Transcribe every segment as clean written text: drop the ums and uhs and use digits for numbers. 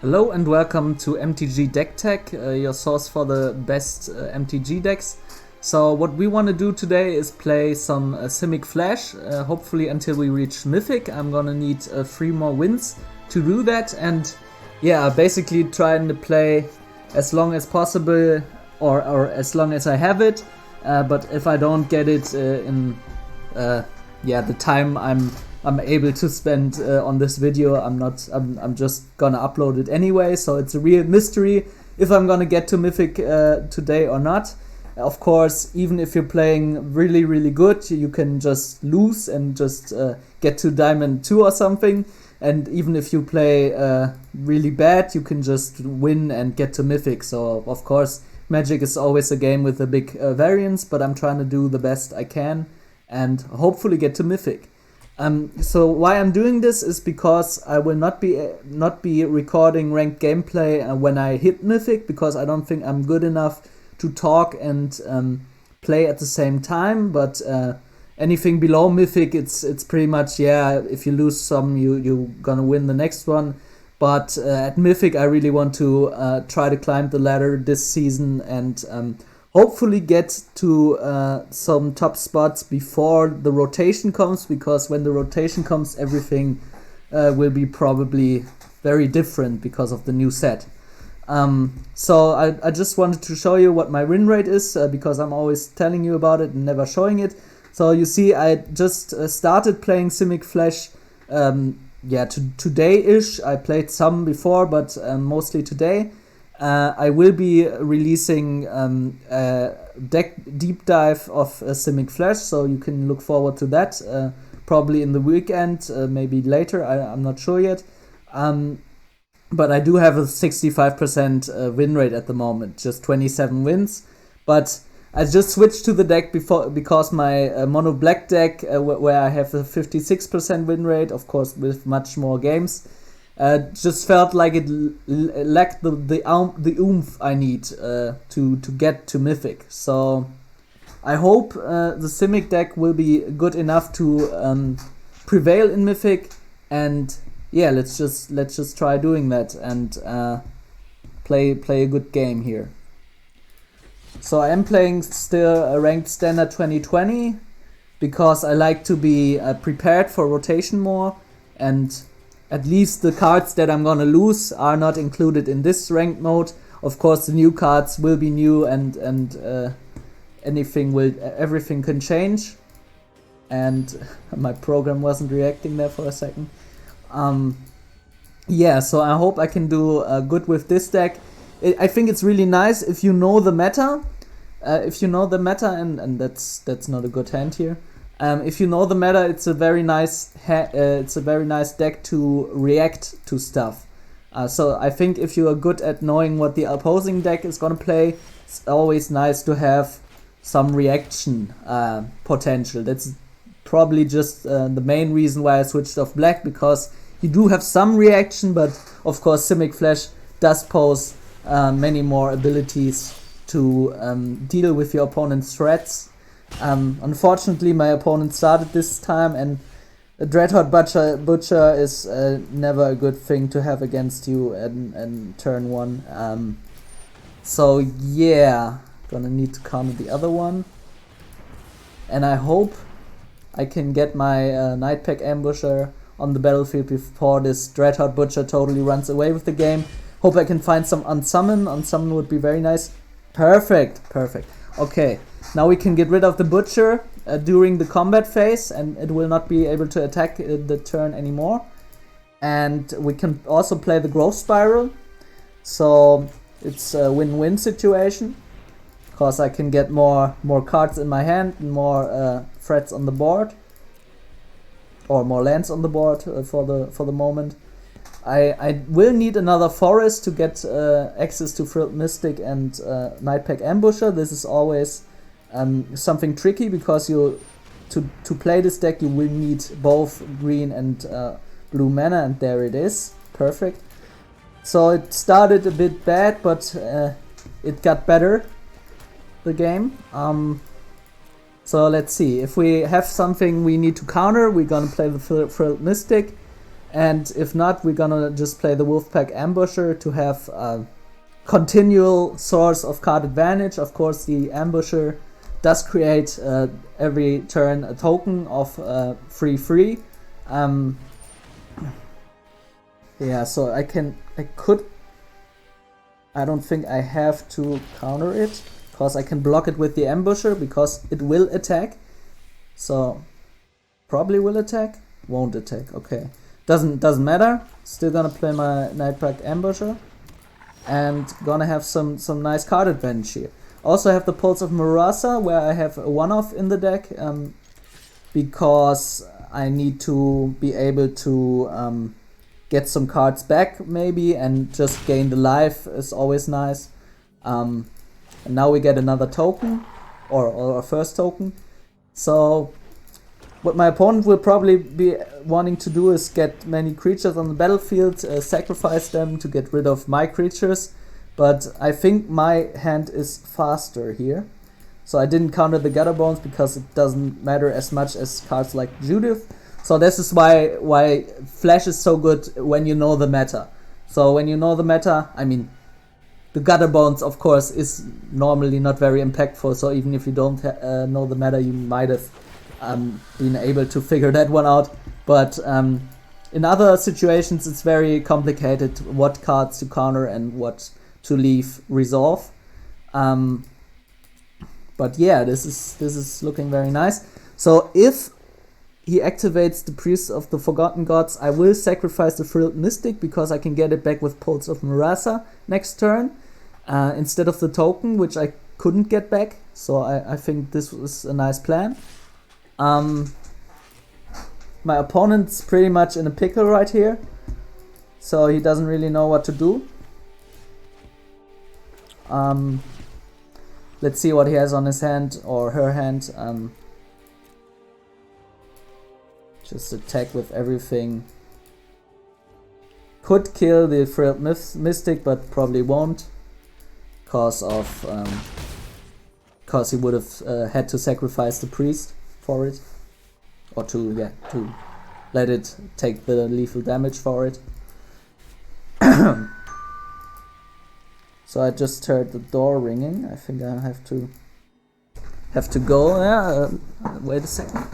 Hello and welcome to MTG Deck Tech, your source for the best MTG decks. So what we want to do today is play some Simic Flash, hopefully until we reach Mythic. I'm gonna need 3 more wins to do that, and yeah, basically trying to play as long as possible or as long as I have it, but if I don't get it in the time I'm able to spend on this video, I'm just gonna upload it anyway, so it's a real mystery if I'm gonna get to Mythic today or not. Of course, even if you're playing really good, you can just lose and just get to Diamond 2 or something, and even if you play really bad, you can just win and get to Mythic. So of course, Magic is always a game with a big variance, but I'm trying to do the best I can and hopefully get to Mythic. So why I'm doing this is because I will not be recording ranked gameplay when I hit Mythic, because I don't think I'm good enough to talk and play at the same time. But anything below Mythic, it's pretty much, yeah, if you lose some, you're gonna win the next one. But at Mythic, I really want to try to climb the ladder this season and hopefully get to some top spots before the rotation comes, because when the rotation comes, everything will be probably very different because of the new set. So I just wanted to show you what my win rate is, because I'm always telling you about it and never showing it. So you see, I just started playing Simic Flash today-ish. I played some before, but mostly today. I will be releasing a deck deep dive of Simic Flash, so you can look forward to that, probably in the weekend, maybe later, I'm not sure yet. But I do have a 65% win rate at the moment, just 27 wins. But I just switched to the deck because my mono black deck, where I have a 56% win rate, of course with much more games, just felt like it lacked the oomph I need to get to Mythic. So I hope the Simic deck will be good enough to prevail in Mythic, and yeah, let's just try doing that and play a good game here. So I am playing still a ranked standard 2020 because I like to be prepared for rotation more, and at least the cards that I'm gonna lose are not included in this ranked mode. Of course, the new cards will be new, and everything can change. And my program wasn't reacting there for a second. So I hope I can do good with this deck. I think it's really nice if you know the meta. And that's not a good hand here. If you know the meta, it's a very nice deck to react to stuff. So I think if you are good at knowing what the opposing deck is gonna play, it's always nice to have some reaction potential. That's probably just the main reason why I switched off black, because you do have some reaction, but of course Simic Flash does pose many more abilities to deal with your opponent's threats. Unfortunately, my opponent started this time, and a Dreadhorde Butcher is never a good thing to have against you in turn 1. So yeah, gonna need to counter the other one, and I hope I can get my Nightpack Ambusher on the battlefield before this Dreadhorde Butcher totally runs away with the game. Hope I can find some Unsummon. Unsummon would be very nice. Perfect. Okay, now we can get rid of the Butcher during the combat phase, and it will not be able to attack the turn anymore. And we can also play the Growth Spiral, so it's a win-win situation, because I can get more cards in my hand and more threats on the board, or more lands on the board for the moment. I will need another forest to get access to Frilled Mystic and Nightpack Ambusher. This is always something tricky, because to play this deck you will need both green and blue mana, and there it is. Perfect. So it started a bit bad, but it got better, the game. So let's see. If we have something we need to counter, we're gonna play the Frilled Mystic. And if not, we're gonna just play the Wolfpack Ambusher to have a continual source of card advantage. Of course, the Ambusher does create every turn a token of 3/3. Yeah, so I don't think I have to counter it, because I can block it with the Ambusher, because it will attack. So probably will attack, won't attack. Okay, doesn't matter. Still gonna play my Nightpack Ambusher and gonna have some nice card advantage here. Also have the Pulse of Murasa, where I have a one-off in the deck, because I need to be able to get some cards back maybe, and just gain the life is always nice. And now we get another token, or a first token. So what my opponent will probably be wanting to do is get many creatures on the battlefield, sacrifice them to get rid of my creatures. But I think my hand is faster here. So I didn't counter the Gutter Bones, because it doesn't matter as much as cards like Judith. So this is why Flash is so good when you know the meta. So when you know the meta, I mean, the Gutter Bones, of course, is normally not very impactful. So even if you don't know the meta, you might have been able to figure that one out. But in other situations, it's very complicated what cards to counter and what to leave resolve. But yeah, this is looking very nice. So if he activates the Priest of the Forgotten Gods, I will sacrifice the Frilled Mystic, because I can get it back with Pulse of Murasa next turn, instead of the token, which I couldn't get back. So I think this was a nice plan. My opponent's pretty much in a pickle right here, so he doesn't really know what to do. Let's see what he has on his hand, or her hand. Just attack with everything. Could kill the Frilled Mystic, but probably won't, cause he would have had to sacrifice the priest for it, or to let it take the lethal damage for it. So I just heard the door ringing. I think I have to go. Yeah, wait a second.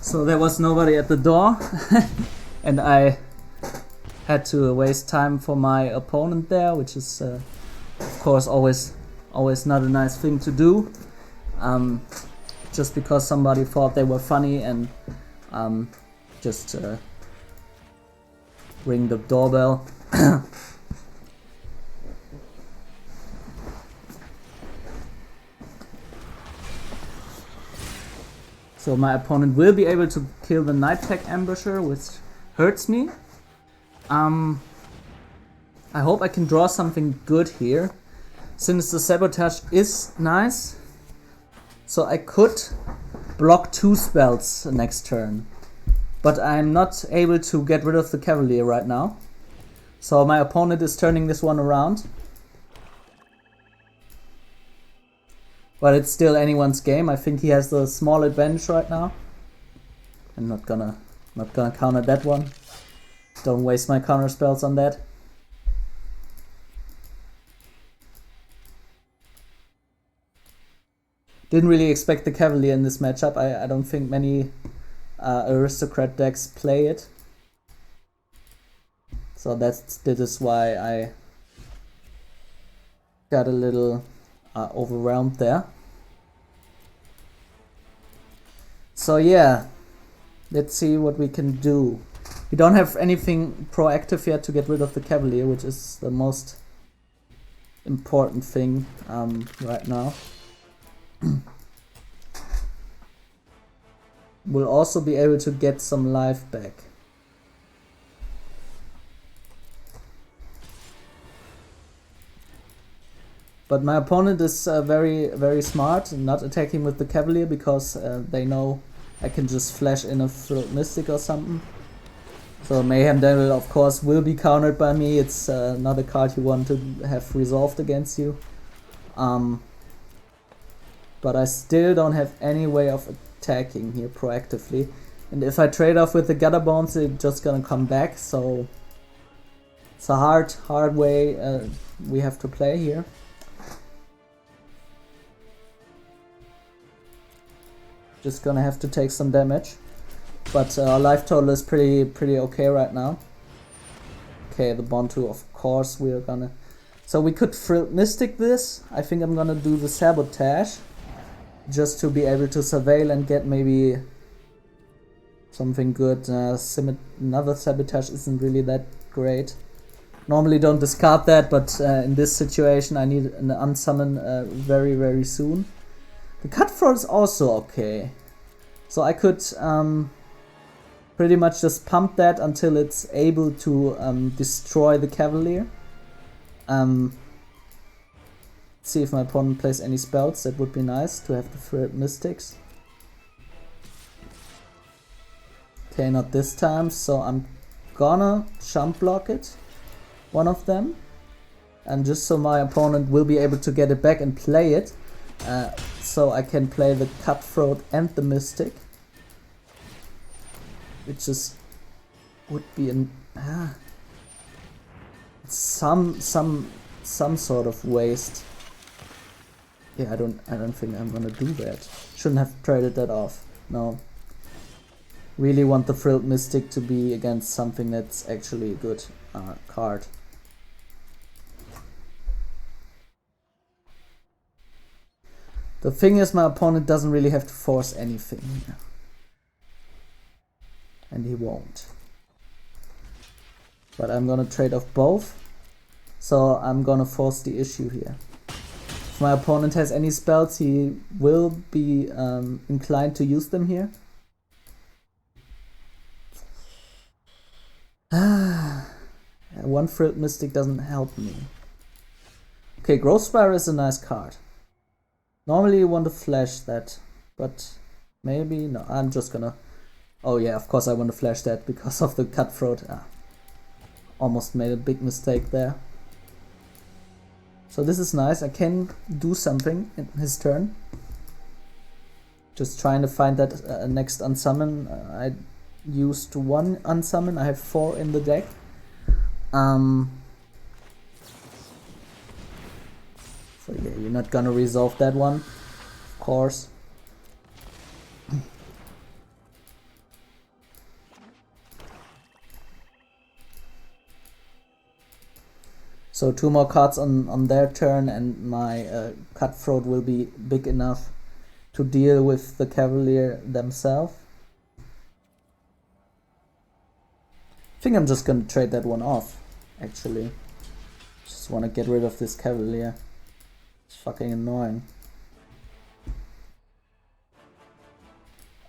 So there was nobody at the door, and I had to waste time for my opponent there, which is of course always not a nice thing to do. Just because somebody thought they were funny and just ring the doorbell. So my opponent will be able to kill the Nightpack Ambusher, which hurts me. I hope I can draw something good here. Sinister Sabotage is nice. So I could block 2 spells next turn. But I'm not able to get rid of the Cavalier right now. So my opponent is turning this one around. But it's still anyone's game. I think he has the small advantage right now. I'm not gonna counter that one. Don't waste my counter spells on that. Didn't really expect the Cavalier in this matchup. I don't think many aristocrat decks play it. So that is why I got a little overwhelmed there. So yeah, let's see what we can do. We don't have anything proactive yet to get rid of the Cavalier, which is the most important thing right now. We'll also be able to get some life back. But my opponent is very, very smart, not attacking with the Cavalier, because they know I can just flash in a Frilled Mystic or something. So Mayhem Devil, of course, will be countered by me. It's not a card you want to have resolved against you. But I still don't have any way of attacking here proactively. And if I trade off with the Gutter Bones, it's just gonna come back. So it's a hard way we have to play here. Just gonna have to take some damage. But our life total is pretty okay right now. Okay, the Bontu, of course, we are gonna... So we could Frilled Mystic this. I think I'm gonna do the Sabotage. Just to be able to surveil and get maybe something good. Another Sabotage isn't really that great. Normally don't discard that, but in this situation I need an Unsummon very soon. The Cutthroat is also okay. So I could... pretty much just pump that until it's able to destroy the Cavalier. See if my opponent plays any spells. That would be nice to have the Frilled Mystics. Okay, not this time, so I'm gonna jump block it. One of them. And just so my opponent will be able to get it back and play it. So I can play the Cutthroat and the Mystic. Which is would be an some sort of waste. Yeah, I don't think I'm gonna do that. Shouldn't have traded that off. No. Really want the Frilled Mystic to be against something that's actually a good card. The thing is, my opponent doesn't really have to force anything here. And he won't. But I'm gonna trade off both. So I'm gonna force the issue here. If my opponent has any spells, he will be inclined to use them here. One Frilled Mystic doesn't help me. Okay, Growth Spiral is a nice card. Normally you want to flash that, but maybe no. I'm just gonna... Oh yeah, of course I want to flash that because of the Cutthroat. Almost made a big mistake there. So this is nice. I can do something in his turn. Just trying to find that next Unsummon. I used one Unsummon. I have 4 in the deck. So yeah, you're not gonna resolve that one, of course. So 2 more cards on their turn and my Cutthroat will be big enough to deal with the Cavalier themselves. I think I'm just gonna trade that one off, actually. Just wanna get rid of this Cavalier. It's fucking annoying.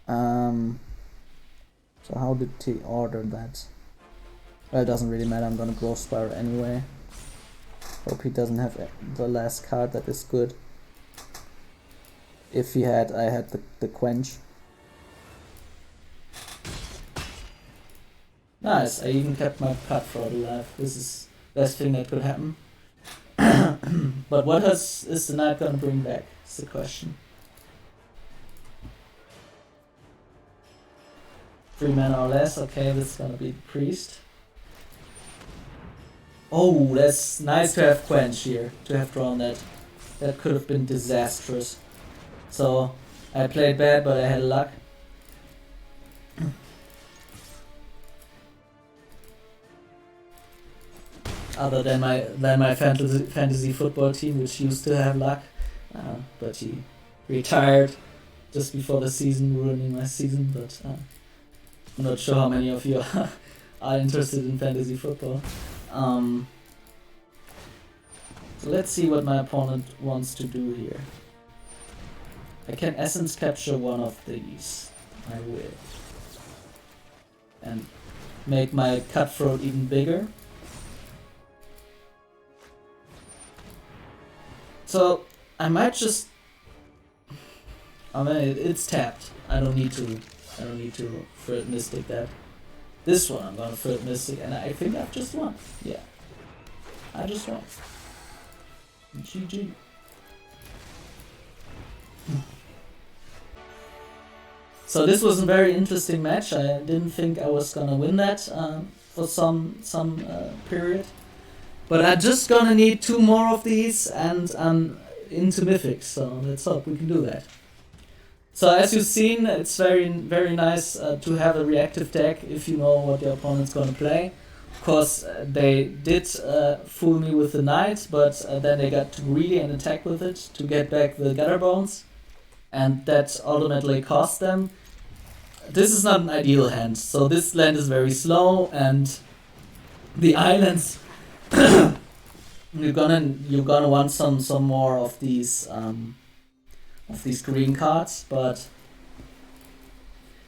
So how did he order that? Well, it doesn't really matter, I'm gonna Growth Spiral anyway. Hope he doesn't have the last card that is good. If he had, I had the Quench. Nice, I even kept my Cutthroat alive. This is the best thing that could happen. But what is the Knight gonna bring back? Is the question. 3 mana or less, okay, this is gonna be Priest. Oh, that's nice to have Quench here, to have drawn that. That could have been disastrous. So, I played bad, but I had luck. Other than my fantasy football team, which used to have luck, but he retired just before the season, ruining my season. But I'm not sure how many of you are interested in fantasy football. So let's see what my opponent wants to do here. I can Essence Capture one of these. I will. And make my Cutthroat even bigger. So I might just... I mean, it's tapped. I don't need to Frilled Mystic that. This one I'm gonna Frilled Mystic, and I think I've just won. Yeah. I just won. GG. So this was a very interesting match. I didn't think I was gonna win that for some period. But I'm just gonna need 2 more of these and I'm into Mythic, so let's hope we can do that. So as you've seen, it's very nice to have a reactive deck if you know what your opponent's gonna play. Of course, they did fool me with the Knight, but then they got too greedy and attacked with it to get back the Gutter Bones, and that ultimately cost them. This is not an ideal hand, so this land is very slow, and the islands you're gonna want some more of these green cards, but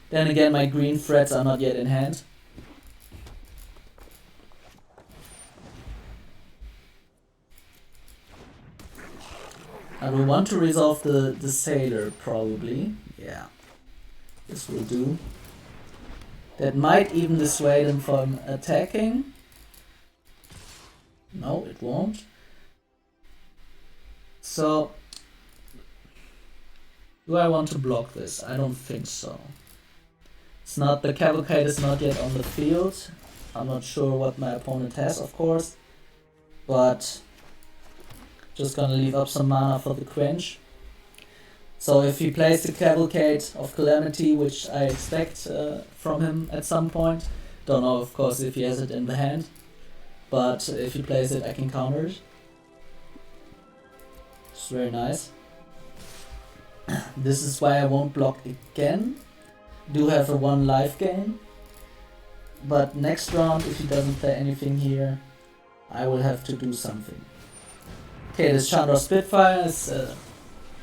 then again my green threats are not yet in hand. I will want to resolve the Sailor probably. Yeah. This will do. That might even dissuade him from attacking. No, it won't. So, do I want to block this? I don't think so. It's not, the Cavalcade is not yet on the field. I'm not sure what my opponent has, of course. But, just gonna leave up some mana for the Quench. So if he plays the Cavalcade of Calamity, which I expect from him at some point, don't know of course if he has it in the hand, but if he plays it I can counter it. It's very nice. This is why I won't block again. Do have a 1 life gain, but next round if he doesn't play anything here, I will have to do something. Okay, this Chandra Spitfire is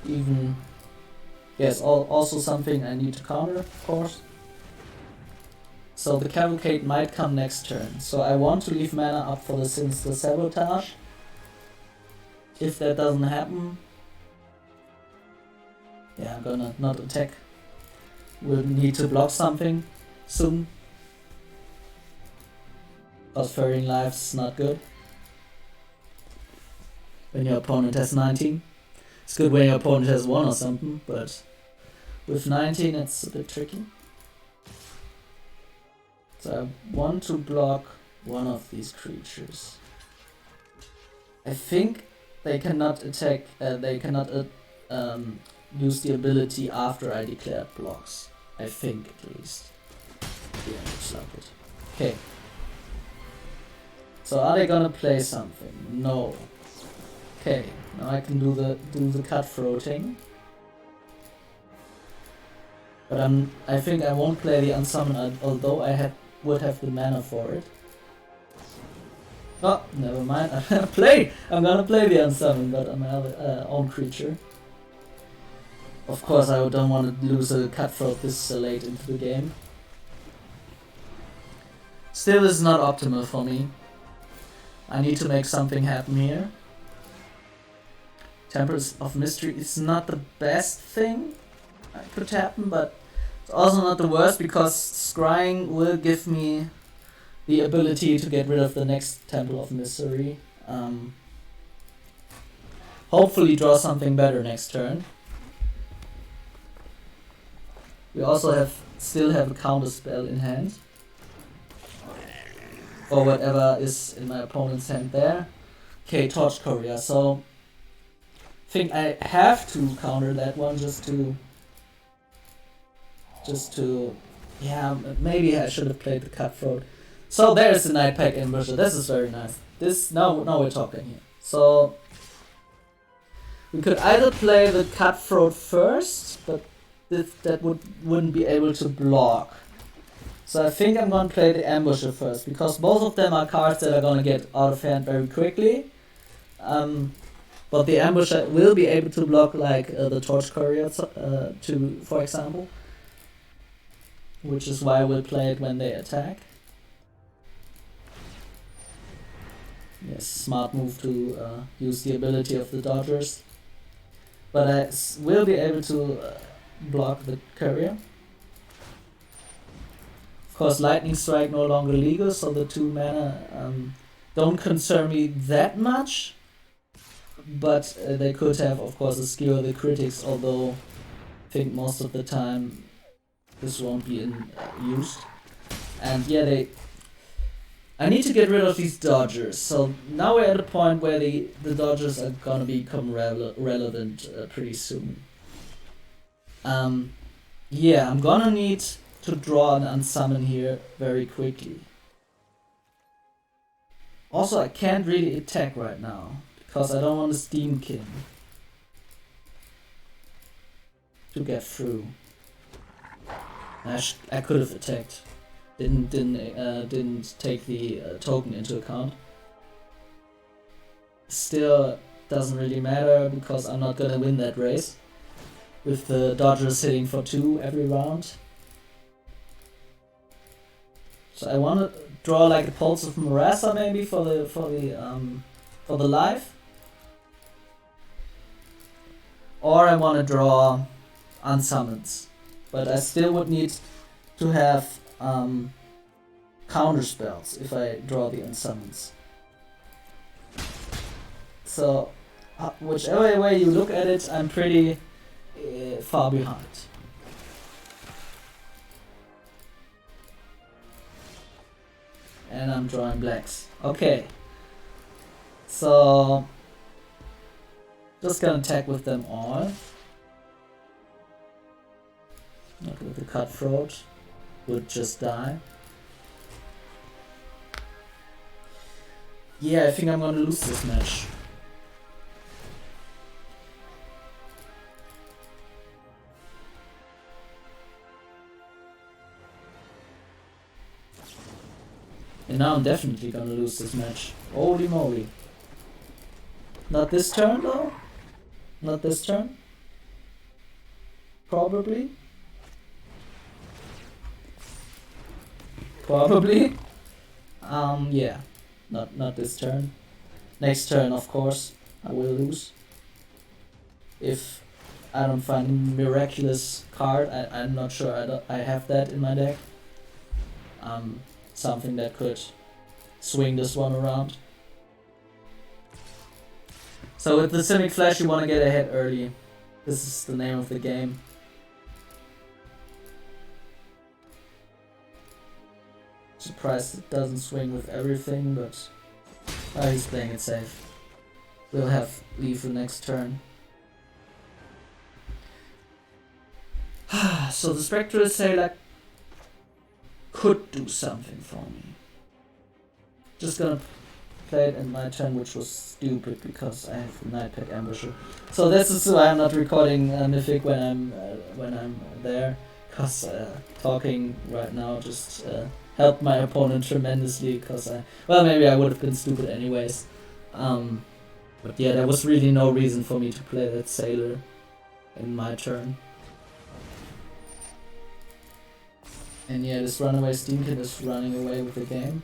even... Yes, also something I need to counter, of course. So the Cavalcade might come next turn. So I want to leave mana up for the Sinister Sabotage. If that doesn't happen... Yeah, I'm gonna not attack. We'll need to block something soon. Transferring lives is not good. When your opponent has 19. It's good when your opponent has 1 or something, but with 19 it's a bit tricky. So I want to block one of these creatures. I think they cannot attack, they cannot use the ability after I declare blocks. I think at least. Yeah, looks like it. Okay. So are they gonna play something? No. Okay, now I can do the cutthroating. But I think I won't play the Unsummon, although I would have the mana for it. Oh, never mind. I'm gonna play the Unsummon, but on my own creature. Of course, I don't want to lose a Cutthroat this late into the game. Still, this is not optimal for me. I need to make something happen here. Tempers of Mystery is not the best thing that could happen, but it's also not the worst because scrying will give me the ability to get rid of the next Temple of Mystery. Hopefully draw something better next turn. We also still have a counter spell in hand. Or whatever is in my opponent's hand there. Okay, Torch Courier, so I think I have to counter that one just to yeah, maybe I should have played the Cutthroat. So there's the Nightpack Ambusher. This is very nice. Now we're talking here. So we could either play the Cutthroat first, but that wouldn't be able to block. So I think I'm gonna play the Ambusher first, because both of them are cards that are gonna get out of hand very quickly. But the Ambusher will be able to block like the Torch Courier, for example. Which is why we'll play it when they attack. Yes, smart move to use the ability of the Dodgers. But I will be able to block the Courier. Of course, Lightning Strike no longer legal, so the 2 mana don't concern me that much. But they could have, of course, a skewer the critics, although I think most of the time this won't be used. And yeah, I need to get rid of these dodgers. So now we're at a point where the dodgers are gonna become relevant pretty soon. Yeah, I'm gonna need to draw an Unsummon here very quickly. Also, I can't really attack right now, because I don't want the Steamkin to get through. I could have attacked. Didn't take the token into account. Still doesn't really matter because I'm not gonna win that race with the Dodgers hitting for 2 every round. So I want to draw like a Pulse of Murasa maybe for the life, or I want to draw Unsummons, but I still would need to have counter spells if I draw the Unsummons. So whichever way you look at it, I'm pretty far behind. And I'm drawing blacks. Okay. So just gonna attack with them all. Not with the Cutthroat. Would just die. Yeah, I think I'm gonna lose this match. And now I'm definitely gonna lose this match. Holy moly. Not this turn though? Not this turn? Probably? Probably? Yeah. Not this turn. Next turn, of course, I will lose. If I don't find a miraculous card, I'm not sure I have that in my deck. Something that could swing this one around. So with the Simic Flash you want to get ahead early. This is the name of the game. Surprised it doesn't swing with everything, but he's playing it safe. We'll have leave the next turn. So the Spectral Sailor could do something for me. Just gonna play it in my turn, which was stupid because I have the Nightpack Ambusher. So this is why I'm not recording Mythic when I'm there, cause talking right now just helped my opponent tremendously. Cause maybe I would have been stupid anyways. But yeah, there was really no reason for me to play that Sailor in my turn. And yeah, this runaway Steamkin is running away with the game.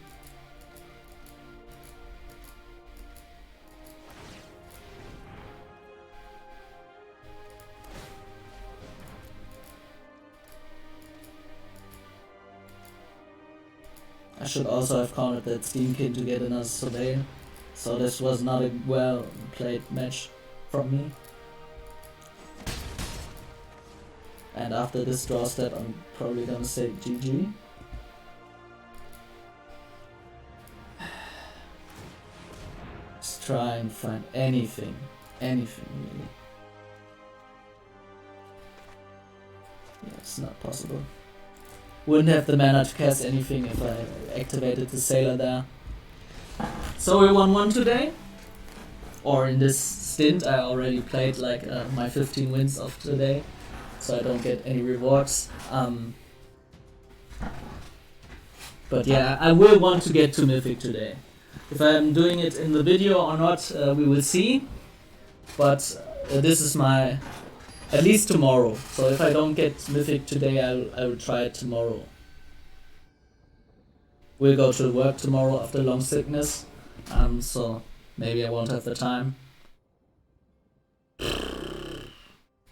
I should also have countered that Steamkin to get another Surveil. So this was not a well played match from me. And after this draw step, I'm probably gonna say GG. Just try and find anything really. Yeah, it's not possible. Wouldn't have the mana to cast anything if I activated the Sailor there. So we won 1 today. Or in this stint, I already played like my 15 wins of today. So I don't get any rewards. But yeah, I will want to get to Mythic today. If I'm doing it in the video or not, we will see. But this is my... at least tomorrow. So if I don't get Mythic today, I will try it tomorrow. We'll go to work tomorrow after long sickness. So maybe I won't have the time.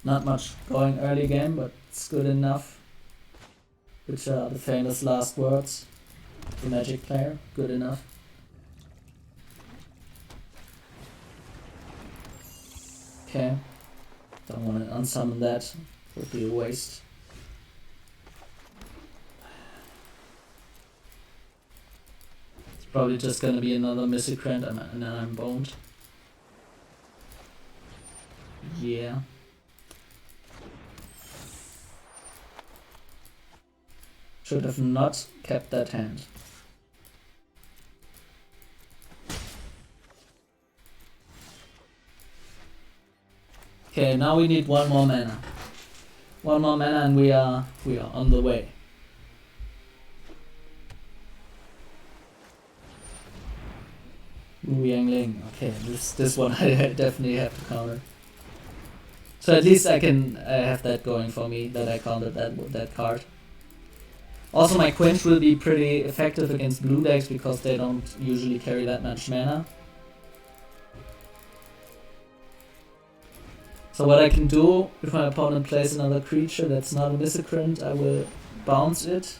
Not much going early game, but it's good enough. which are the famous last words of the Magic player. Good enough. Okay. Don't want to unsummon that. Would be a waste. It's probably just gonna be another Misicrant and then I'm boned. Yeah. Should have not kept that hand. Okay, now we need one more mana. One more mana and we are on the way. Wu Yangling. Okay, this one I definitely have to counter. So at least I have that going for me, that I countered that card. Also my Quench will be pretty effective against blue decks because they don't usually carry that much mana. So what I can do, if my opponent plays another creature that's not a Misicrant, I will bounce it.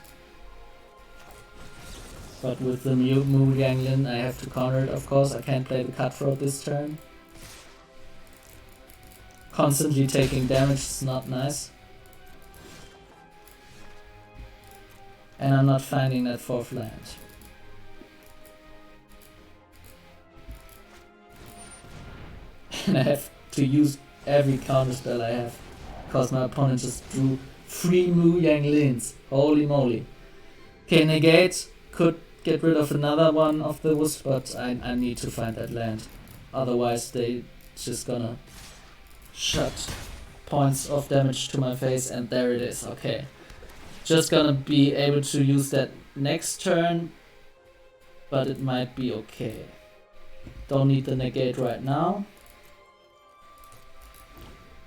But with the Mu Yanglin I have to counter it, of course. I can't play the Cutthroat this turn. Constantly taking damage is not nice. And I'm not finding that 4th land. And I have to use every counter spell I have. Because my opponent just drew 3 Mu Yanglins. Holy moly. Okay, Negate could get rid of another one of those, but I need to find that land. Otherwise they just gonna shut points of damage to my face, and there it is. Okay. Just gonna be able to use that next turn, but it might be okay. Don't need the Negate right now.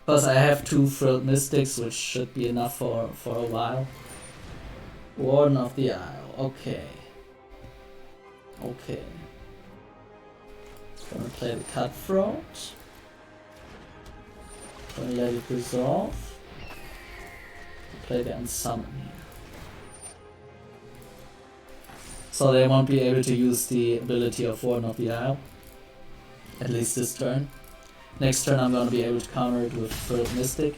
Because I have 2 Frilled Mystics, which should be enough for a while. Warden of the Isle, okay. Okay. Gonna play the Cutthroat. Gonna let it resolve. Play the Unsummon here. So they won't be able to use the ability of Warden of the Isle. At least this turn. Next turn I'm gonna be able to counter it with Frilled Mystic.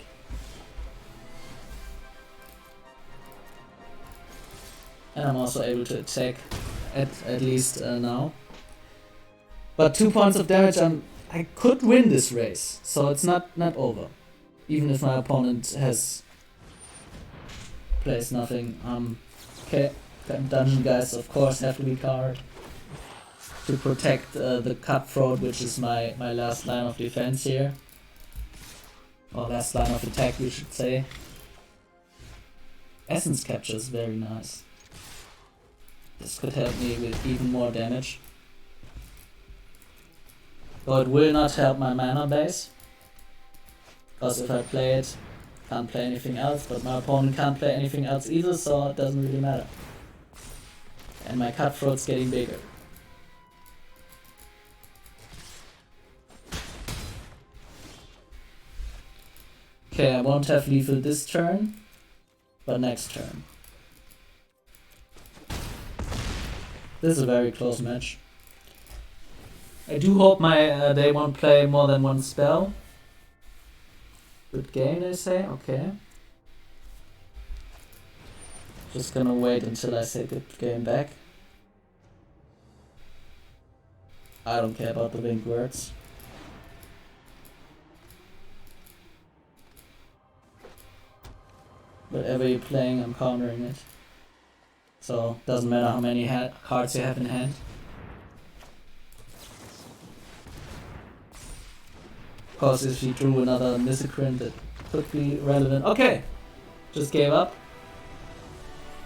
And I'm also able to attack at least now. But 2 points of damage, I could win this race, so it's not over. Even if my opponent plays nothing. Okay, Dungeon Guys of course have to be countered to protect the Cutthroat, which is my last line of defense here. Or last line of attack, we should say. Essence Capture is very nice. This could help me with even more damage. Though it will not help my mana base. Because if I play it, can't play anything else, but my opponent can't play anything else either, so it doesn't really matter. And my Cutthroat's getting bigger. Okay, I won't have lethal this turn, but next turn. This is a very close match. I do hope they won't play more than one spell. Good game, they say? Okay. Just gonna wait until I say good game back. I don't care about the winged words. Whatever you're playing, I'm countering it. So, doesn't matter how many cards you have in hand. Of course, if you drew another Misicrant, that could be relevant. Okay! Just gave up.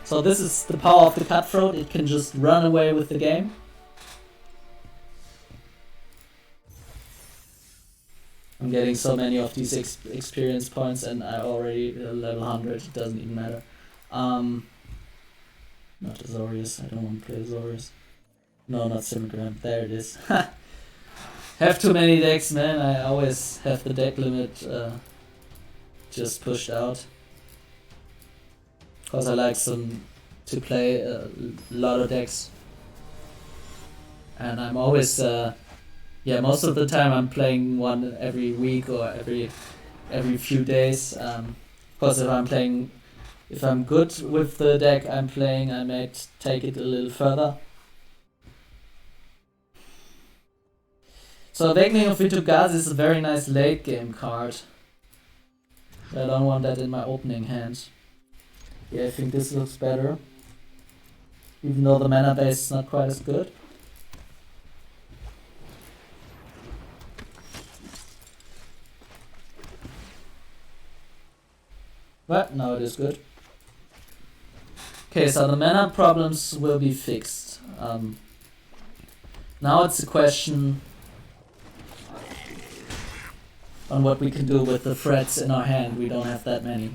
So this is the power of the Cutthroat, it can just run away with the game. I'm getting so many of these experience points and I already level 100, it doesn't even matter. Not Azorius, I don't want to play Azorius. No, not Simic, there it is. Have too many decks, man, I always have the deck limit just pushed out. Because I like to play a lot of decks. And I'm always, most of the time I'm playing one every week or every few days. Because if I'm good with the deck I'm playing, I might take it a little further. So Awakening of Vitu-Ghazi is a very nice late game card. I don't want that in my opening hand. Yeah, I think this looks better. Even though the mana base is not quite as good. But now it is good. Okay, so the mana problems will be fixed. Now it's a question on what we can do with the threats in our hand. We don't have that many.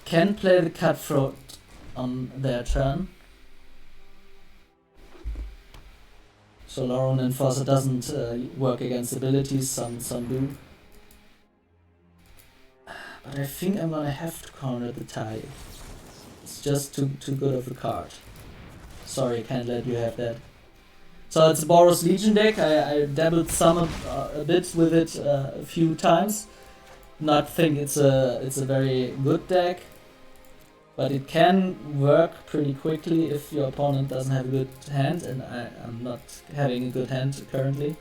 Can play the Cutthroat on their turn. So Lauren Enforcer doesn't work against abilities, some do. But I think I'm gonna have to counter the tie. It's just too good of a card. Sorry, I can't let you have that. So it's a Boros Legion deck. I dabbled a bit with it a few times. Not think it's a very good deck, but it can work pretty quickly if your opponent doesn't have a good hand, and I'm not having a good hand currently.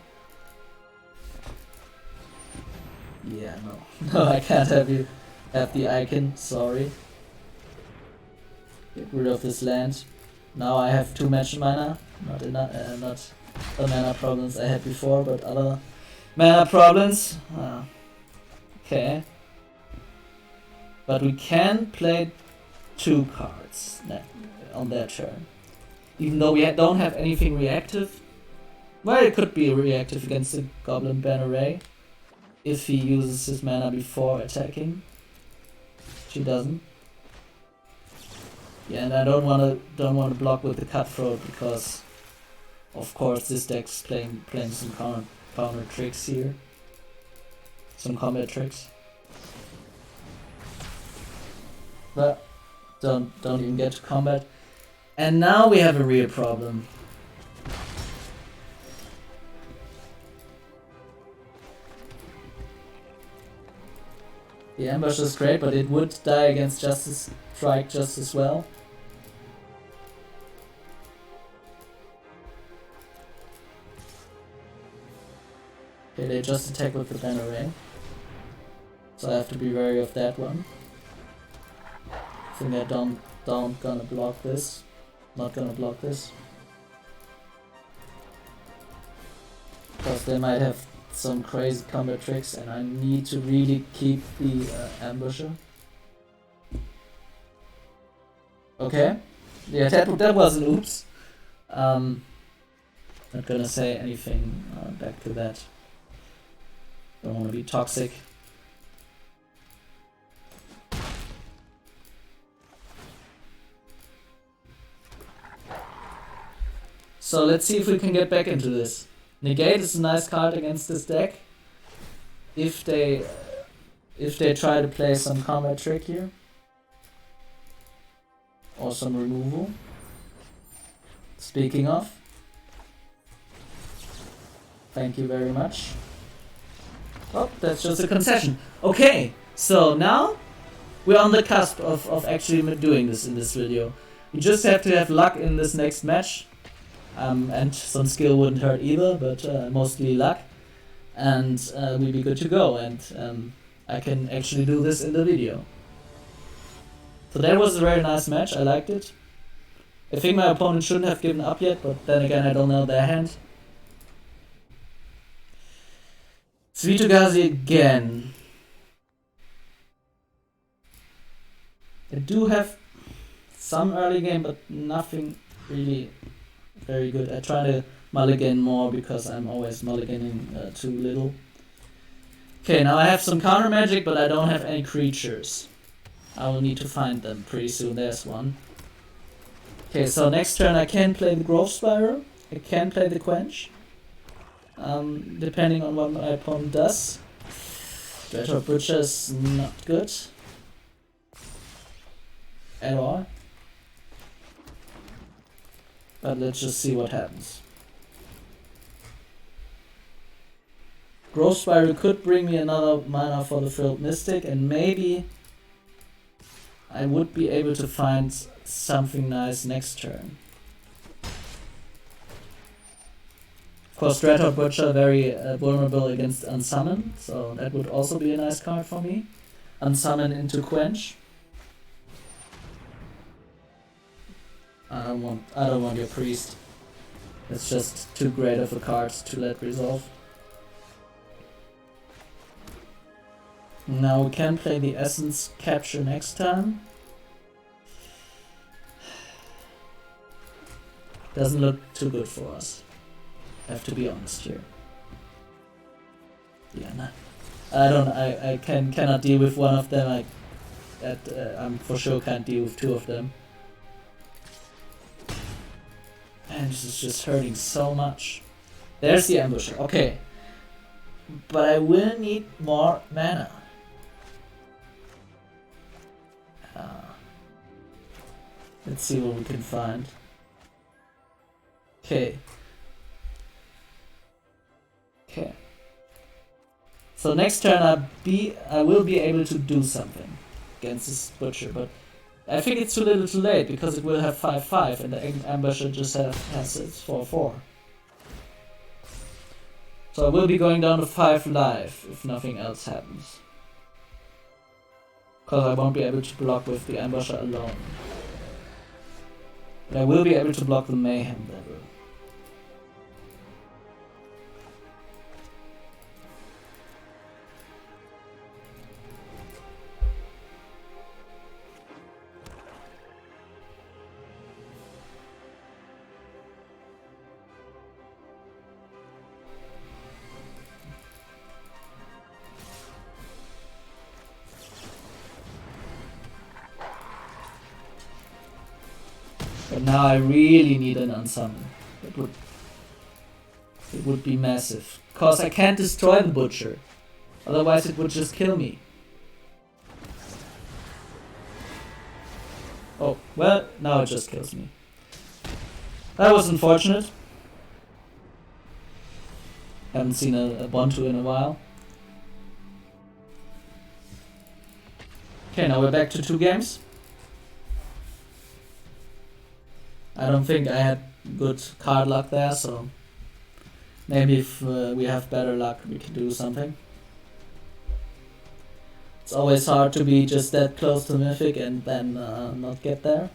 Yeah, no, I can't have you have the icon. Sorry. Get rid of this land. Now I have 2 magic mana. Not the mana problems I had before, but other mana problems. Okay. But we can play 2 cards on their turn. Even though we don't have anything reactive. Well, it could be reactive against the Goblin Banner if he uses his mana before attacking. She doesn't. Yeah, and I don't wanna block with the Cutthroat because, of course, this deck's playing some counter tricks here, some combat tricks. But don't even get to combat. And now we have a real problem. The Ambusher is great, but it would die against Justice Strike just as well. Okay, they just attack with the Banner Ray. So I have to be wary of that one. I think I don't gonna block this. Not gonna block this. Because they might have some crazy combat tricks and I need to really keep the Ambusher. Okay. Yeah, that was an oops. Not gonna say anything back to that. Don't want to be toxic. So let's see if we can get back into this. Negate is a nice card against this deck. If they try to play some combat trick here. Or some removal. Speaking of. Thank you very much. Oh, that's just a concession. Okay, so now we're on the cusp of actually doing this in this video. You just have to have luck in this next match. And some skill wouldn't hurt either, but mostly luck. And we'll be good to go, and I can actually do this in the video. So that was a very nice match, I liked it. I think my opponent shouldn't have given up yet, but then again I don't know their hand. Vitu-Ghazi again. I do have some early game, but nothing really very good. I try to mulligan more because I'm always mulliganing too little. Okay, now I have some counter magic, but I don't have any creatures. I will need to find them pretty soon. There's one. Okay, so next turn I can play the Growth Spiral. I can play the Quench. Depending on what my opponent does. Dreadhorde Butcher is not good. at all. But let's just see what happens. Growth Spiral could bring me another mana for the Frilled Mystic, and maybe I would be able to find something nice next turn. Of course, Dreadhorde Butcher very vulnerable against Unsummon, so that would also be a nice card for me. Unsummon into Quench. I don't want your priest. It's just too great of a card to let resolve. Now we can play the Essence Capture next time. Doesn't look too good for us. Have to be honest here. Yeah, no. I cannot deal with one of them. I'm for sure can't deal with two of them. And this is just hurting so much. There's the Ambusher. Okay. But I will need more mana. Let's see what we can find. Okay. Okay. So next turn I will be able to do something against this Butcher, but I think it's too little too late because it will have 5/5 and the Ambusher just has its 4/4. So I will be going down to 5 life if nothing else happens. Because I won't be able to block with the Ambusher alone. But I will be able to block the Mayhem Devil. But now I really need an Unsummon. It would be massive. Cause I can't destroy the Butcher. Otherwise it would just kill me. Oh, well, now it just kills me. That was unfortunate. Haven't seen a 1-2 in a while. Okay, now we're back to 2 games. I don't think I had good card luck there, so maybe if we have better luck we can do something. It's always hard to be just that close to Mythic and then not get there.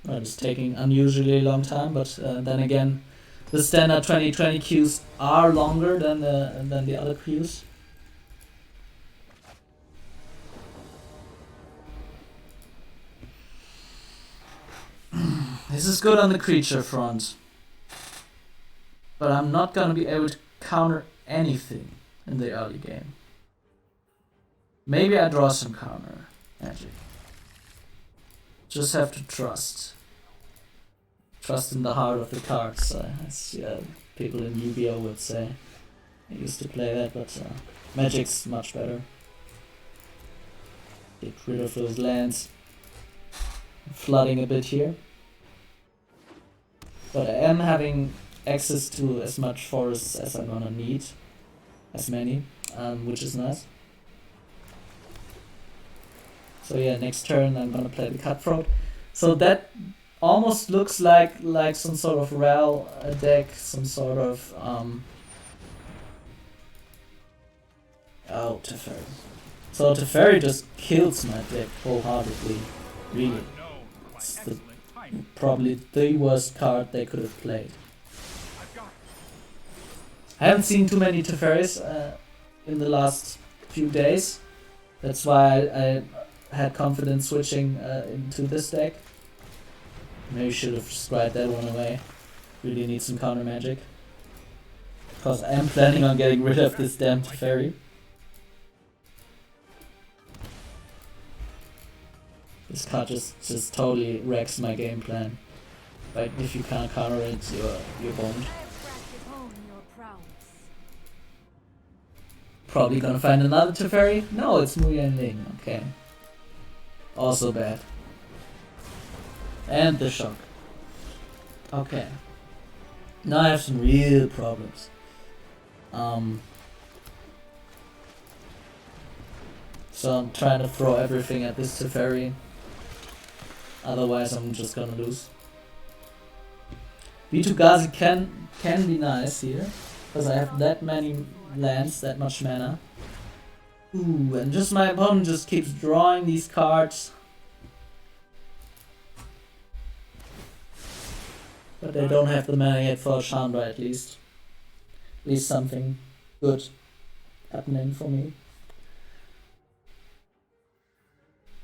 Well, it's taking unusually long time, but then again, the standard 2020 queues are longer than the other queues. This is good on the creature front, but I'm not gonna be able to counter anything in the early game. Maybe I draw some counter magic. Just have to trust. Trust in the heart of the cards, as people in Yu-Gi-Oh would say. I used to play that, but Magic's much better. Get rid of those lands. I'm flooding a bit here. But I am having access to as much forests as I'm gonna need. As many, which is nice. So yeah, next turn I'm gonna play the Cutthroat. So that almost looks like some sort of Ral deck, some sort of oh, Teferi. So Teferi just kills my deck wholeheartedly, really. It's probably the worst card they could have played. I haven't seen too many Teferis in the last few days. That's why I had confidence switching into this deck. Maybe should have scried that one away. Really need some counter magic. Because I am planning on getting rid of this damn Teferi. This card just totally wrecks my game plan. Like if you can't counter it, you're boned. Probably gonna find another Teferi? No, it's Mu Yanling. Okay. Also bad. And the shock. Okay. Now I have some real problems. So I'm trying to throw everything at this Teferi. Otherwise I'm just gonna lose. Vitu-Ghazi can be nice here. Because I have that many lands, that much mana. Ooh, and just my opponent just keeps drawing these cards. But they don't have the mana yet for a Chandra at least. At least something good happening for me.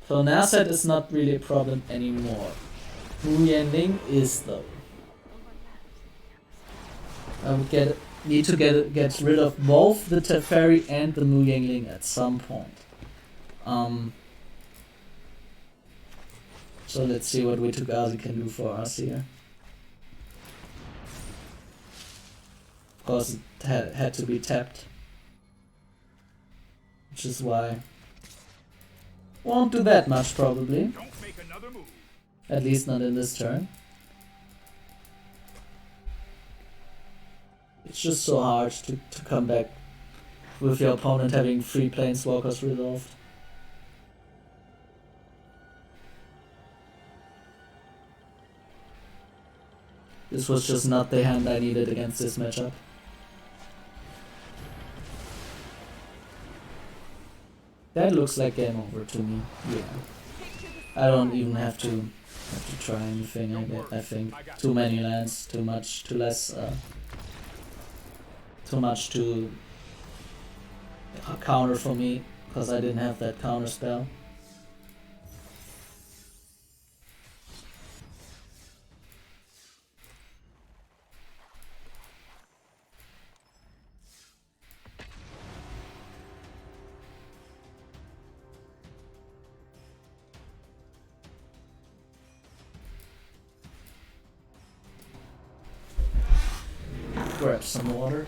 So Narset is not really a problem anymore. Mu Yanling is though. I would need to get rid of both the Teferi and the Mu Yanling at some point. So let's see what Vitu-Ghazi can do for us here. Of course it had to be tapped. Which is why won't do that much probably. At least not in this turn. It's just so hard to come back with your opponent having 3 planeswalkers resolved. This was just not the hand I needed against this matchup. That looks like game over to me. Yeah. I don't even have to try anything. I think too many lands, too much, too less. Too much to counter for me because I didn't have that counter spell. Grab some water.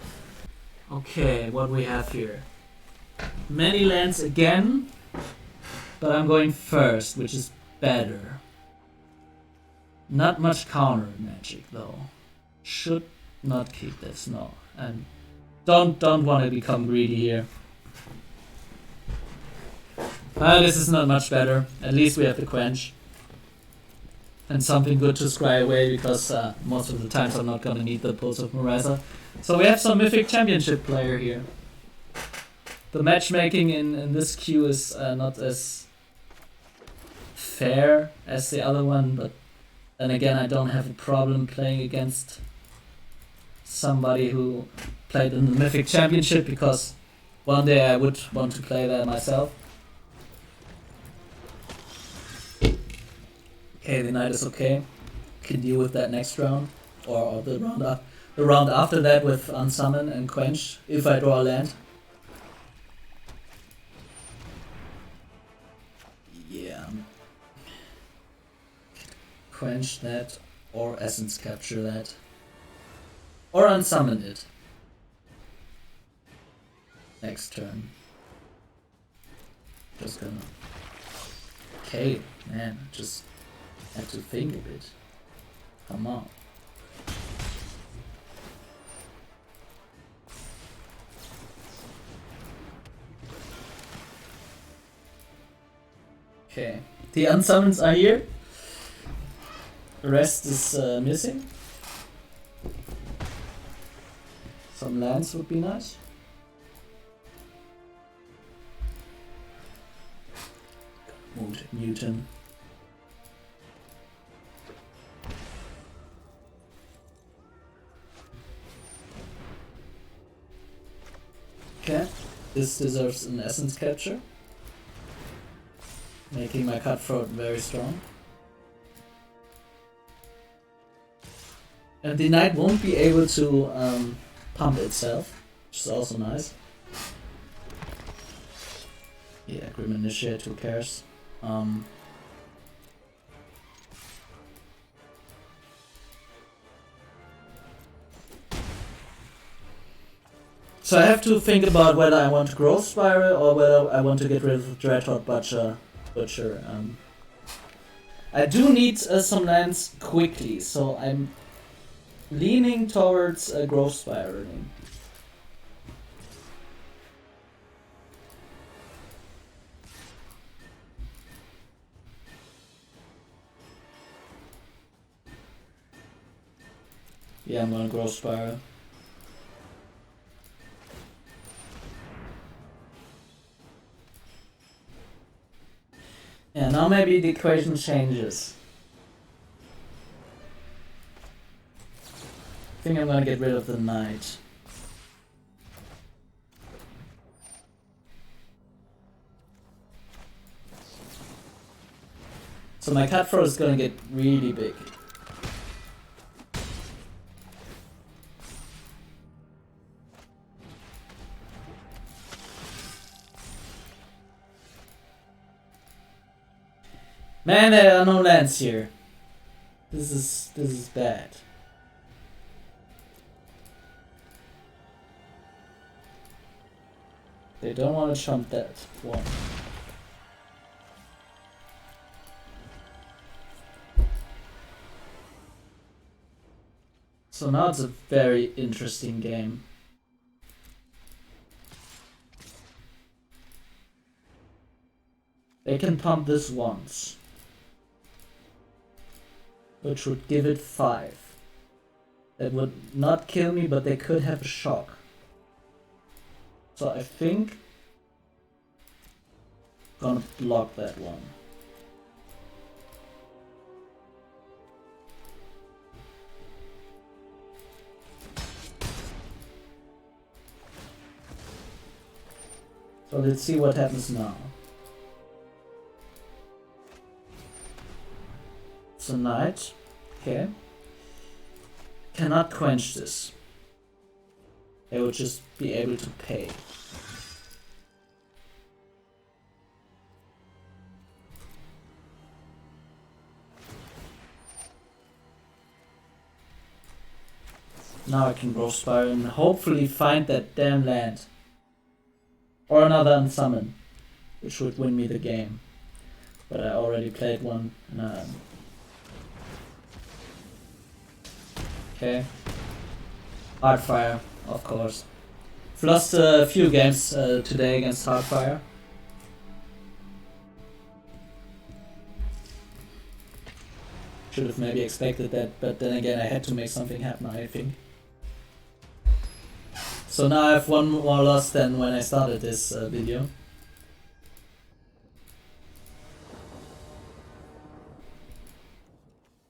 Okay, what we have here. Many lands again, but I'm going first, which is better. Not much counter magic though. Should not keep this, no. And don't want to become greedy here. This is not much better. At least we have the Quench. And something good to scry away because most of the times I'm not gonna need the Pulse of Murasa. So we have some Mythic Championship player here. The matchmaking in this queue is not as fair as the other one, but then again I don't have a problem playing against somebody who played in the Mythic Championship because one day I would want to play there myself. Okay, the knight is okay. Can deal with that next round, or the round after that with Unsummon and Quench if I draw a land. Yeah. Quench that, or Essence Capture that, or Unsummon it. Next turn. Just gonna. Okay, man, just. Have to think a bit. Come on. Okay, the unsummons are here. The rest is missing. Some lands would be nice. Newton. Okay, this deserves an Essence Capture, making my Cutthroat very strong. And the knight won't be able to pump itself, which is also nice. Yeah, Grim Initiate, who cares? So I have to think about whether I want to Growth Spiral or whether I want to get rid of the Dreadhorde Butcher. I do need some lands quickly, so I'm leaning towards Growth Spiraling. Yeah, I'm gonna Growth Spiral. Yeah, now maybe the equation changes. I think I'm gonna get rid of the knight. So my Cutthroat is gonna get really big. Man, there are no lands here. This is bad. They don't want to jump that one. So now it's a very interesting game. They can pump this once, which would give it 5. That would not kill me, but they could have a shock. So I think I'm gonna block that one. So let's see what happens now. It's a knight. Okay. Cannot quench this. They would just be able to pay. Now I can Growth Spiral and hopefully find that damn land. Or another Unsummon, which would win me the game. But I already played one. And okay. Heartfire, of course. I've lost a few games today against Heartfire. Should have maybe expected that, but then again I had to make something happen, I think. So now I have one more loss than when I started this video.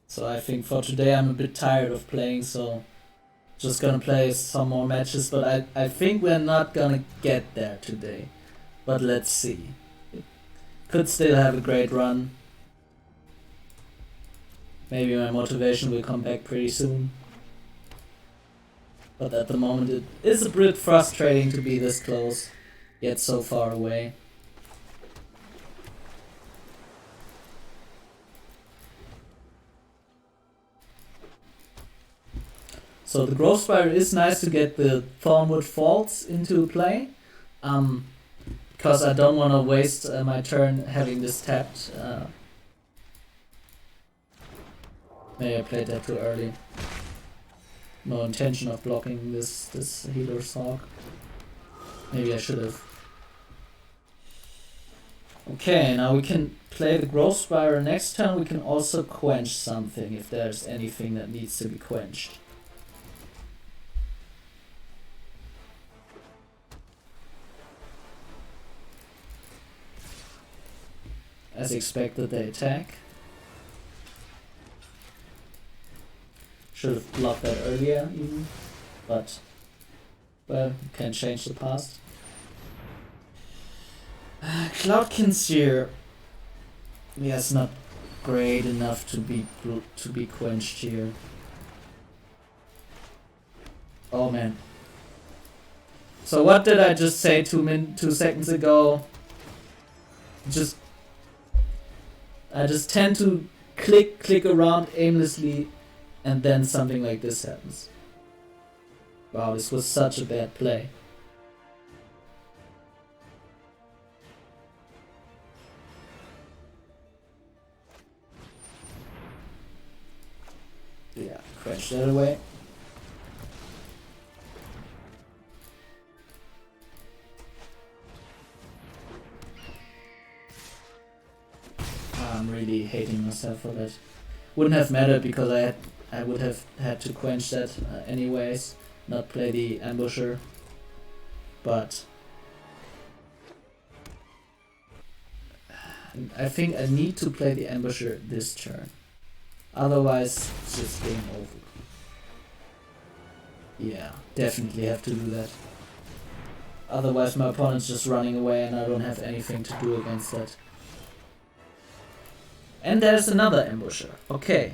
So I think for today I'm a bit tired of playing, so just gonna play some more matches, but I think we're not gonna get there today. But let's see. It could still have a great run. Maybe my motivation will come back pretty soon. But at the moment it is a bit frustrating to be this close, yet so far away. So the Growth Spiral is nice to get the Thornwood Falls into play, because I don't want to waste my turn having this tapped. Maybe I played that too early. No intention of blocking this Healer's Hawk. Maybe I should have. Okay, now we can play the Growth Spiral. Next turn we can also quench something if there's anything that needs to be quenched. As expected, they attack. Should have blocked that earlier even, but well, can't change the past. Cloudkin's here. Yeah, it's not great enough to be quenched here. Oh man. So what did I just say 2 seconds ago? I just tend to click around aimlessly, and then something like this happens. Wow, this was such a bad play. Quench that away. I'm really hating myself for that. Wouldn't have mattered because I would have had to quench that anyways, not play the Ambusher. But I think I need to play the Ambusher this turn. Otherwise, it's just game over. Yeah, definitely have to do that. Otherwise my opponent's just running away and I don't have anything to do against that. And there's another Ambusher. Okay.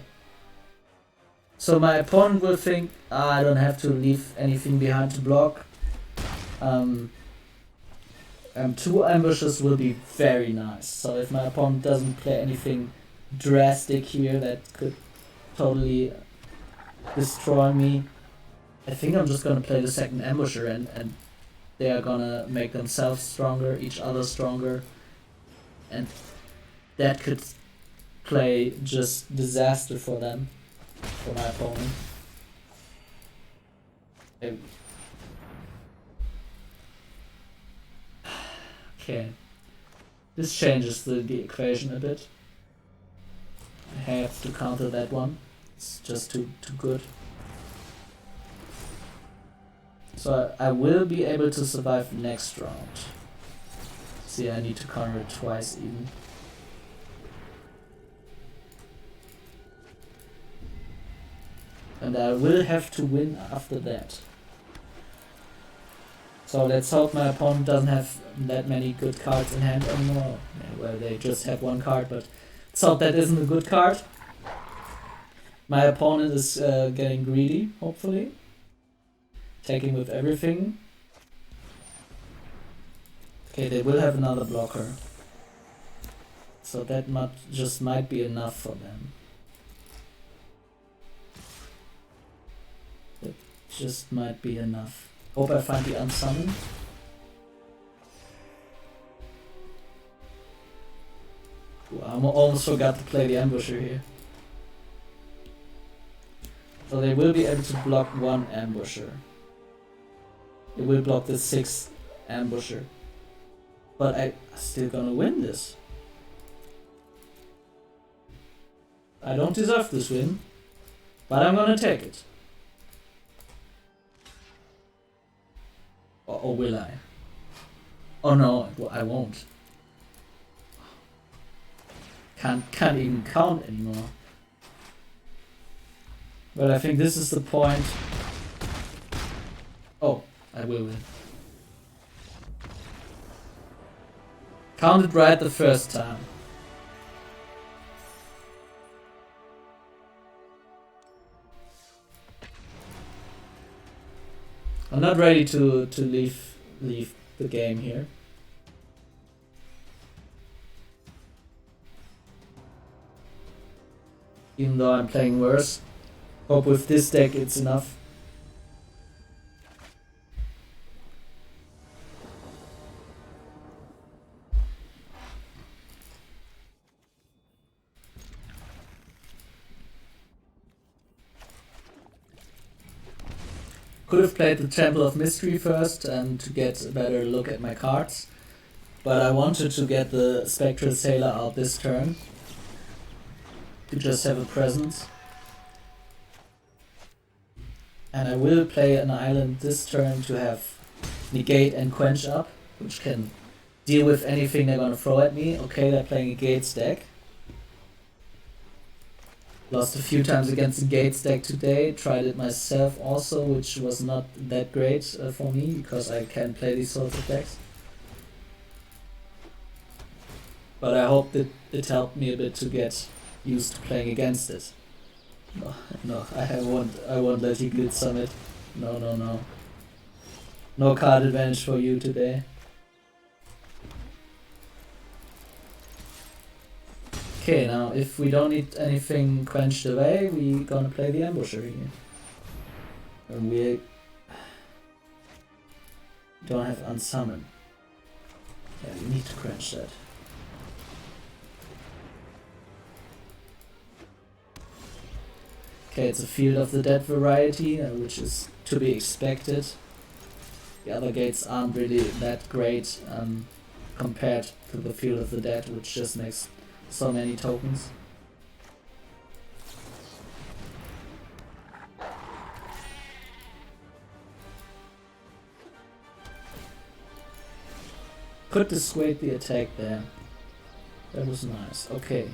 So my opponent will think, I don't have to leave anything behind to block. 2 Ambushers will be very nice. So if my opponent doesn't play anything drastic here that could totally destroy me, I think I'm just gonna play the second Ambusher and they are gonna make themselves stronger, each other stronger, and that could play just disaster for them, for my opponent. Okay, this changes the equation a bit. I have to counter that one. It's just too good. So I will be able to survive next round. See, I need to counter it twice even. And I will have to win after that. So let's hope my opponent doesn't have that many good cards in hand anymore. Yeah, well, they just have 1 card, but let's hope that isn't a good card. My opponent is getting greedy, hopefully. Attacking with everything. Okay, they will have another blocker. So that just might be enough for them. That just might be enough. Hope I find the Unsummon. Ooh, I almost forgot to play the Ambusher here. So they will be able to block 1 Ambusher. They will block the 6th Ambusher. But I'm still gonna win this. I don't deserve this win, but I'm gonna take it. Or will I? Oh no, I won't. Can't even count anymore. But I think this is the point. Oh, I will win. Counted right the first time. I'm not ready to leave the game here. Even though I'm playing worse. Hope with this deck it's enough. Could have played the Temple of Mystery first to get a better look at my cards, but I wanted to get the Spectral Sailor out this turn to just have a presence. And I will play an island this turn to have Negate and Quench up, which can deal with anything they're gonna throw at me. Okay, they're playing a Gates deck. Lost a few times against the Gates deck today, tried it myself also, which was not that great for me, because I can't play these sorts of decks. But I hope that it helped me a bit to get used to playing against it. No, I won't let you glitz summit. No. No card advantage for you today. Okay, now if we don't need anything quenched away, we're gonna play the Ambusher here. And we don't have Unsummon. Yeah, we need to quench that. Okay, it's a Field of the Dead variety, which is to be expected. The other gates aren't really that great compared to the Field of the Dead, which just makes so many tokens. Could dissuade the attack there. That was nice. Okay.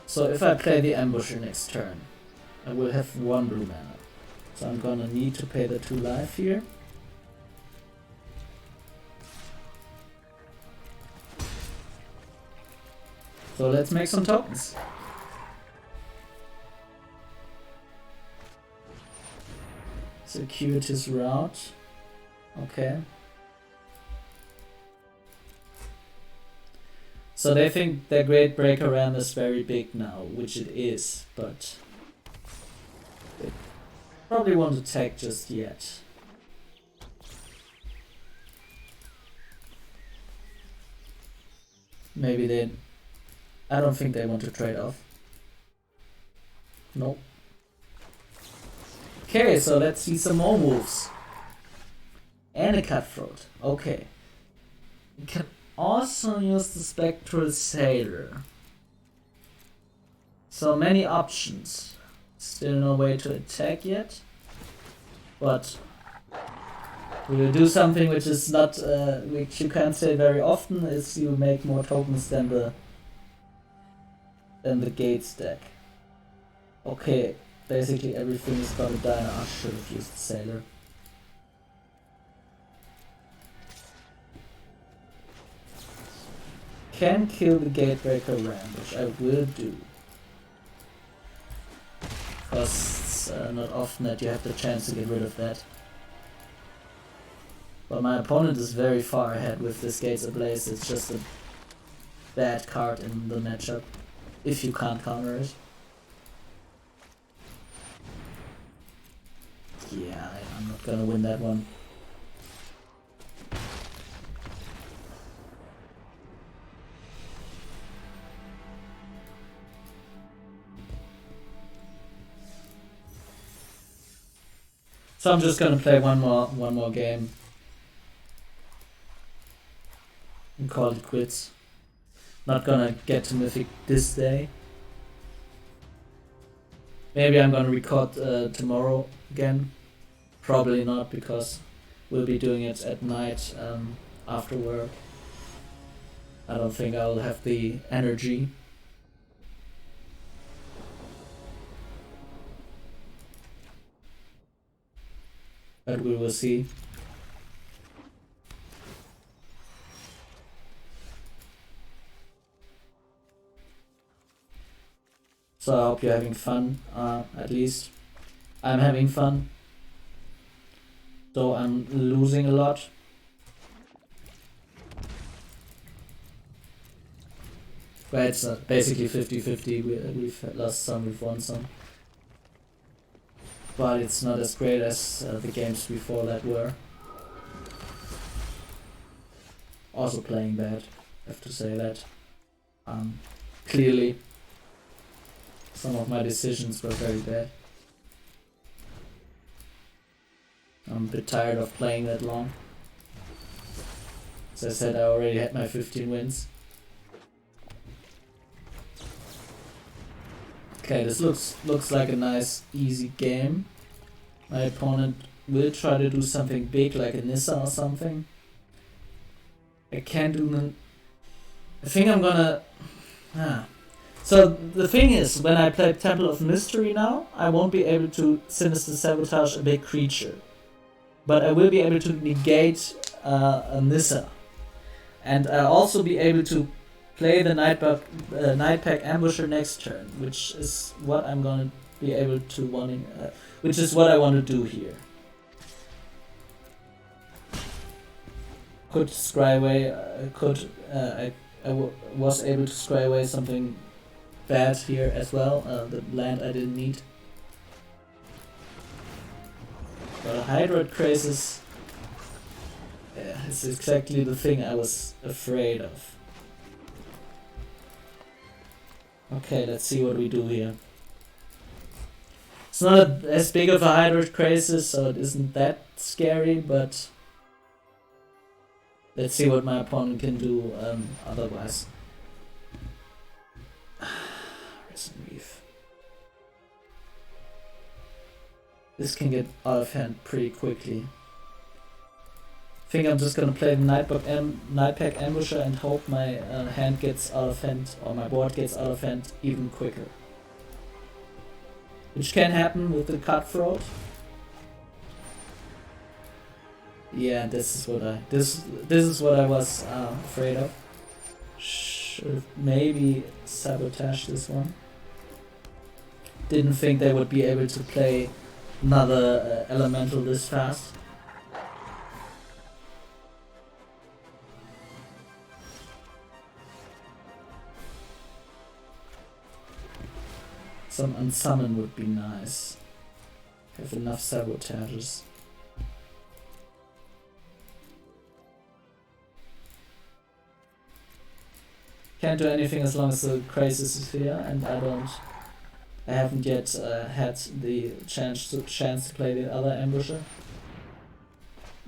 So if I play the Ambusher next turn, I will have 1 blue mana. So I'm gonna need to pay the 2 life here. So let's make some tokens. Circuitous route. Okay. So they think their Great Breaker Ram is very big now, which it is, but they probably won't attack just yet. Maybe they... I don't think they want to trade off. Nope. Okay, so let's see some more moves. And a Cutthroat. Okay. You can also use the Spectral Sailor. So many options. Still no way to attack yet. But we will do something which is not, which you can't say very often, is you make more tokens than the Gates deck. Okay, basically everything is gonna die and I should have used the Sailor. Can kill the Gatebreaker Ram, which I will do. Because it's not often that you have the chance to get rid of that. But my opponent is very far ahead with this Gates Ablaze. It's just a bad card in the matchup, if you can't counter it. Yeah, I'm not gonna win that one. So I'm just gonna play one more game and call it quits. Not gonna get to Mythic this day. Maybe I'm gonna record tomorrow again. Probably not, because we'll be doing it at night after work. I don't think I'll have the energy. But we will see. So I hope you're having fun, at least. I'm having fun. Though I'm losing a lot. But it's basically 50-50, we've lost some, we've won some. But it's not as great as the games before that were. Also playing bad, I have to say that. Clearly, some of my decisions were very bad. I'm a bit tired of playing that long. As I said, I already had my 15 wins. Okay, this looks like a nice, easy game. My opponent will try to do something big, like a Nissa or something. I can't do... I think I'm gonna... So the thing is, when I play Temple of Mystery now, I won't be able to Sinister Sabotage a big creature. But I will be able to negate a Nissa. And I'll also be able to play the Nightpack Ambusher next turn, which is what I'm gonna be able to which is what I want to do here. Could scry away, I was able to scry away something bad here as well, the land I didn't need. But a Hydroid Craze is exactly the thing I was afraid of. Okay, let's see what we do here. It's not as big of a hybrid crisis, so it isn't that scary, but let's see what my opponent can do otherwise. Risen Reef. This can get out of hand pretty quickly. I think I'm just gonna play the Nightpack Ambusher and hope my hand gets out of hand, or my board gets out of hand even quicker. Which can happen with the Cutthroat. Yeah, this is what I was afraid of. Should maybe sabotage this one. Didn't think they would be able to play another elemental this fast. Some Unsummon would be nice. Have enough sabotages. Can't do anything as long as the crisis is here, and I haven't yet had the chance to play the other ambusher.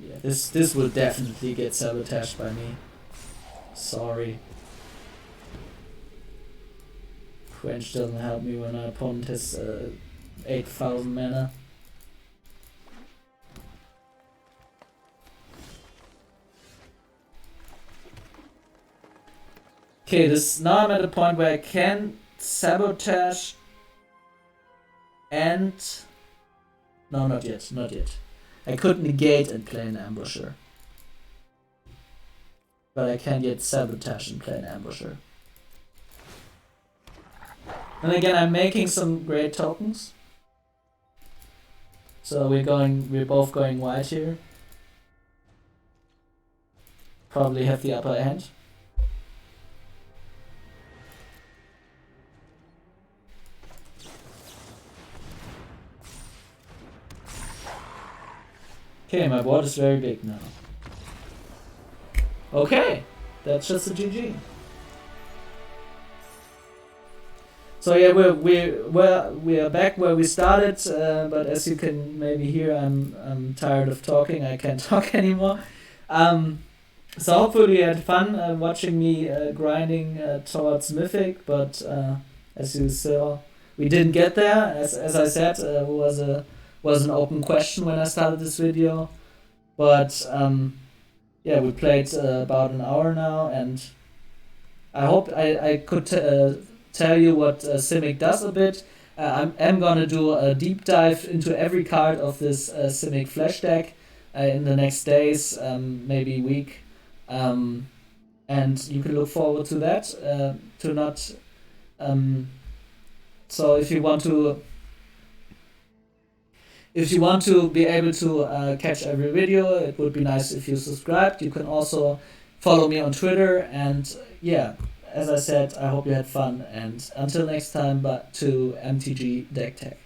Yeah, this will definitely get sabotaged by me. Sorry. Quench doesn't help me when my opponent has 8,000 mana. Okay, now I'm at a point where I can sabotage and... No, not yet. I could negate and play an ambusher. But I can't yet sabotage and play an ambusher. And again, I'm making some great tokens. So we're both going white here. Probably have the upper hand. Okay, my board is very big now. Okay, that's just a GG. So yeah, we're back where we started, but as you can maybe hear, I'm tired of talking. I can't talk anymore. So hopefully you had fun watching me grinding towards Mythic, but as you saw, we didn't get there. As I said, was an open question when I started this video, but yeah, we played about an hour now, and I hope I could tell you what Simic does a bit. I'm gonna do a deep dive into every card of this Simic Flash deck in the next days, maybe week, and you can look forward to that. So if you want to be able to catch every video, it would be nice if you subscribed. You can also follow me on Twitter, and yeah, as I said, I hope you had fun, and until next time, but to MTG Deck Tech.